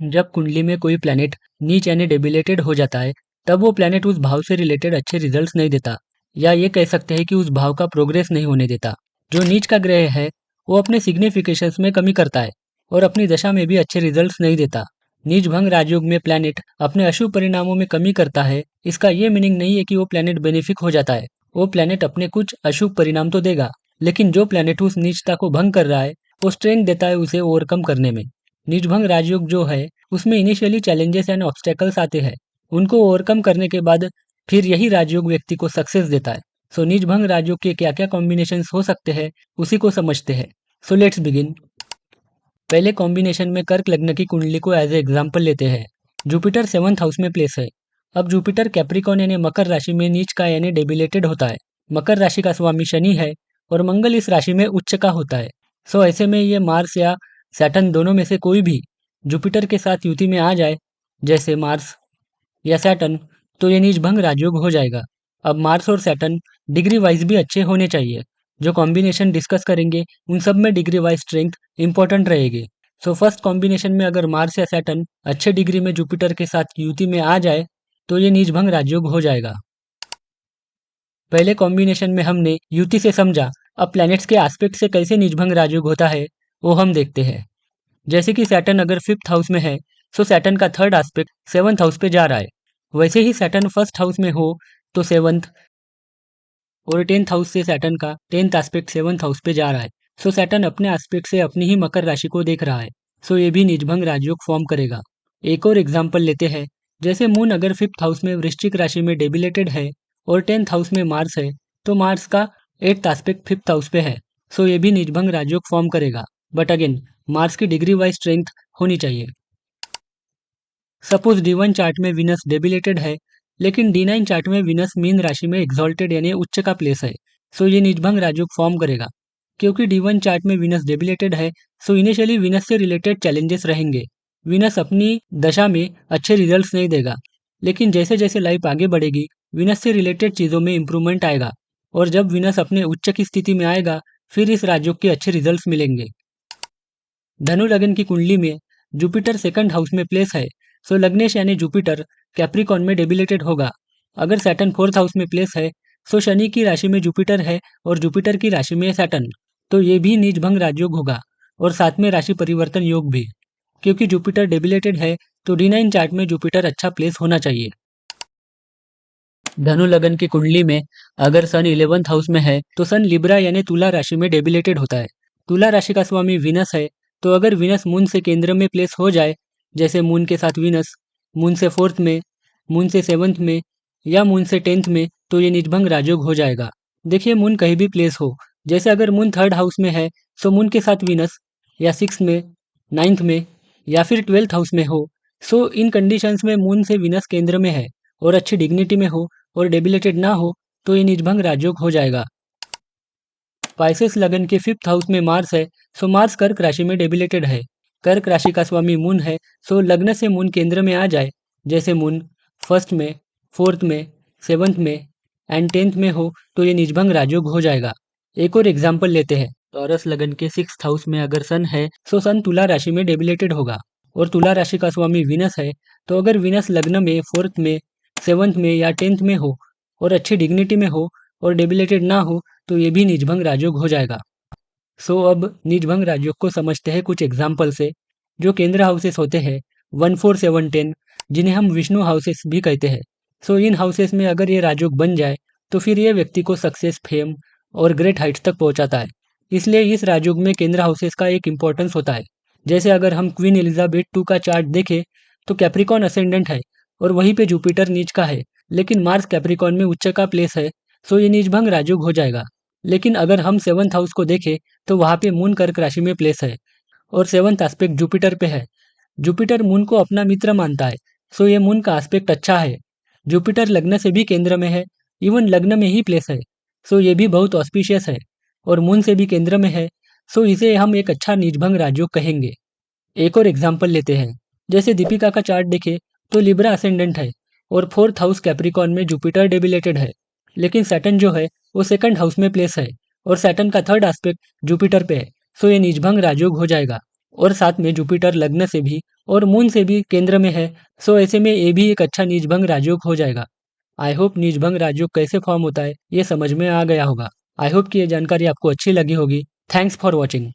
जब कुंडली में कोई प्लैनेट नीच यानी डेबिलेटेड हो जाता है, तब वो प्लैनेट उस भाव से रिलेटेड अच्छे रिजल्ट्स नहीं देता, या ये कह सकते हैं कि उस भाव का प्रोग्रेस नहीं होने देता। जो नीच का ग्रह है, वो अपने सिग्निफिकेशंस में कमी करता है और अपनी दशा में भी अच्छे रिजल्ट्स नहीं देता। नीच भंग राजयोग में प्लैनेट अपने अशुभ परिणामों में कमी करता है, इसका ये मीनिंग नहीं है कि वो प्लैनेट बेनिफिक हो जाता है। वो प्लैनेट अपने कुछ अशुभ परिणाम तो देगा, लेकिन जो प्लैनेट उस नीचता को भंग कर रहा है, वो स्ट्रेंथ देता है उसे ओवरकम करने में। नीचभंग राजयोग जो है, उसमें इनिशियली चैलेंजेस एंड ऑब्स्टेकल्स आते हैं। उनको ओवरकम करने के बाद फिर यही राजयोग व्यक्ति को सक्सेस देता है। सो नीचभंग राजयोग के क्या क्या कॉम्बिनेशंस हो सकते हैं, उसी को समझते हैं। So let's begin. पहले कॉम्बिनेशन में कर्क लग्न की कुंडली को एज ए एग्जाम्पल लेते हैं। जुपिटर 7th हाउस में प्लेस है। अब जुपिटर कैप्रिकॉन यानी मकर राशि में नीच का यानी डेबिलेटेड होता है। मकर राशि का स्वामी शनि है और मंगल इस राशि में उच्च का होता है। सो ऐसे में ये मार्स या सैटर्न दोनों में से कोई भी जुपिटर के साथ युति में आ जाए, जैसे मार्स या सैटर्न, तो ये नीचभंग राजयोग हो जाएगा। अब मार्स और सैटर्न डिग्री वाइज भी अच्छे होने चाहिए। जो कॉम्बिनेशन डिस्कस करेंगे उन सब में डिग्री वाइज स्ट्रेंथ इंपॉर्टेंट रहेगी। सो फर्स्ट कॉम्बिनेशन में अगर मार्स या सैटर्न अच्छे डिग्री में जुपिटर के साथ युति में आ जाए, तो ये नीचभंग राजयोग हो जाएगा। पहले कॉम्बिनेशन में हमने युति से समझा, अब प्लैनेट्स के एस्पेक्ट से कैसे नीचभंग राजयोग होता है वो हम देखते हैं। जैसे कि सैटर्न अगर 5th हाउस में है, सो सैटर्न का थर्ड एस्पेक्ट 7th हाउस पे जा रहा है। वैसे ही सैटर्न फर्स्ट हाउस में हो तो 7th, और 10th हाउस से सैटर्न का 10th एस्पेक्ट 7th हाउस पे जा रहा है। सो सैटर्न अपने एस्पेक्ट से अपनी ही मकर राशि को देख रहा है। सो ये भी निजभंग राजयोग फॉर्म करेगा। एक और एग्जाम्पल लेते हैं। जैसे मून अगर 5th हाउस में वृश्चिक राशि में डेबिलेटेड है और 10th हाउस में मार्स है, तो मार्स का 8th एस्पेक्ट 5th हाउस पे है। सो ये भी निजभंग राजयोग फॉर्म करेगा। बट अगेन मार्स की डिग्री वाइज स्ट्रेंथ होनी चाहिए। सपोज D1 चार्ट में विनस डेबिलेटेड है, लेकिन D9 चार्ट में विनस मीन राशि में एक्सॉल्टेड यानी उच्च का प्लेस है। सो ये निजभंग राजयोग फॉर्म करेगा। क्योंकि D1 चार्ट में विनस डेबिलेटेड है, सो इनिशियली विनस से रिलेटेड चैलेंजेस रहेंगे। विनस अपनी दशा में अच्छे रिजल्ट्स नहीं देगा, लेकिन जैसे जैसे लाइफ आगे बढ़ेगी, विनस से रिलेटेड चीज़ों में इंप्रूवमेंट आएगा। और जब विनस अपने उच्च की स्थिति में आएगा, फिर इस राजयोग के अच्छे रिजल्ट्स मिलेंगे। धनु लग्न की कुंडली में जुपिटर 2nd हाउस में प्लेस है, सो लग्नेश यानी जुपिटर कैप्रिकॉन में डेबिलेटेड होगा। अगर सैटर्न 4th हाउस में प्लेस है, सो शनि की राशि में जुपिटर है और जुपिटर की राशि में सैटर्न, तो ये भी नीचभंग राजयोग होगा और साथ में राशि परिवर्तन योग भी। क्योंकि जुपिटर डेबिलेटेड है, तो D9 चार्ट में जुपिटर अच्छा प्लेस होना चाहिए। धनु लग्न की कुंडली में अगर सन 11th हाउस में है, तो सन लिब्रा यानी तुला राशि में डेबिलेटेड होता है। तुला राशि का स्वामी विनस है, तो अगर विनस मून से केंद्र में प्लेस हो जाए, जैसे मून के साथ विनस, मून से 4th में, मून से 7th में या मून से 10th में, तो ये निजभंग राजयोग हो जाएगा। देखिए मून कहीं भी प्लेस हो, जैसे अगर मून 3rd हाउस में है, सो मून के साथ विनस या 6th में, 9th में या फिर 12th हाउस में हो, सो इन कंडीशंस में मून से विनस केंद्र में है और अच्छी डिग्निटी में हो और डेबिलेटेड ना हो, तो ये निजभंग राजयोग हो जाएगा। पाइसेस लगन के 5th हाउस में मार्स है, सो मार्स कर्क राशि में डेबिलेटेड है। कर्क राशि का स्वामी मून है, सो लग्न से मून केंद्र में आ जाए, जैसे मून 1st में, 4th में, 7th में एंड 10th में हो, तो ये निजभंग राजयोग हो जाएगा। एक और एग्जाम्पल लेते हैं। टॉरस लगन के 6th हाउस में अगर सन है, सो सन तुला राशि में डेबिलेटेड होगा और तुला राशि का स्वामी विनस है, तो अगर विनस लग्न में 4th में, 7th में या 10th में हो और अच्छी डिग्निटी में हो और डेबिलेटेड ना हो, तो ये भी निजभंग राजयोग हो जाएगा। सो अब निजभंग राजयोग को समझते हैं कुछ एग्जाम्पल से। जो केंद्र हाउसेस होते हैं 1, 4, 7, 10, जिन्हें हम विष्णु हाउसेस भी कहते हैं। सो इन हाउसेस में अगर ये राजयोग बन जाए, तो फिर ये व्यक्ति को सक्सेस, फेम और ग्रेट हाइट्स तक पहुंचाता है। इसलिए इस राजयोग में केंद्र हाउसेस का एक इंपॉर्टेंस होता है। जैसे अगर हम क्वीन एलिजाबेथ 2 का चार्ट देखें, तो कैप्रिकॉन असेंडेंट है और वहीं पे जुपिटर नीच का है, लेकिन मार्स कैप्रिकॉन में उच्च का प्लेस है, सो ये निजभंग राजयोग हो जाएगा। लेकिन अगर हम 7th हाउस को देखें, तो वहाँ पे मून कर्क राशि में प्लेस है और 7th एस्पेक्ट जुपिटर पे है। जुपिटर मून को अपना मित्र मानता है, सो ये मून का एस्पेक्ट अच्छा है। जुपिटर लग्न से भी केंद्र में है, इवन लग्न में ही प्लेस है, सो ये भी बहुत ऑस्पिशियस है। और मून से भी केंद्र में है, सो इसे हम एक अच्छा निजभंग राजयोग कहेंगे। एक और एग्जाम्पल लेते हैं। जैसे दीपिका का चार्ट देखें, तो लिब्रा असेंडेंट है और 4th हाउस कैप्रिकॉन में जुपिटर डेबिलेटेड है, लेकिन सैटर्न जो है वो 2nd हाउस में प्लेस है और सैटर्न का थर्ड एस्पेक्ट जुपिटर पे है, सो ये निजभंग राजयोग हो जाएगा। और साथ में जुपिटर लग्न से भी और मून से भी केंद्र में है, सो ऐसे में ये भी एक अच्छा नीचभंग राजयोग हो जाएगा। आई होप नीचभंग राजयोग कैसे फॉर्म होता है ये समझ में आ गया होगा। आई होप कि ये जानकारी आपको अच्छी लगी होगी। Thanks for watching.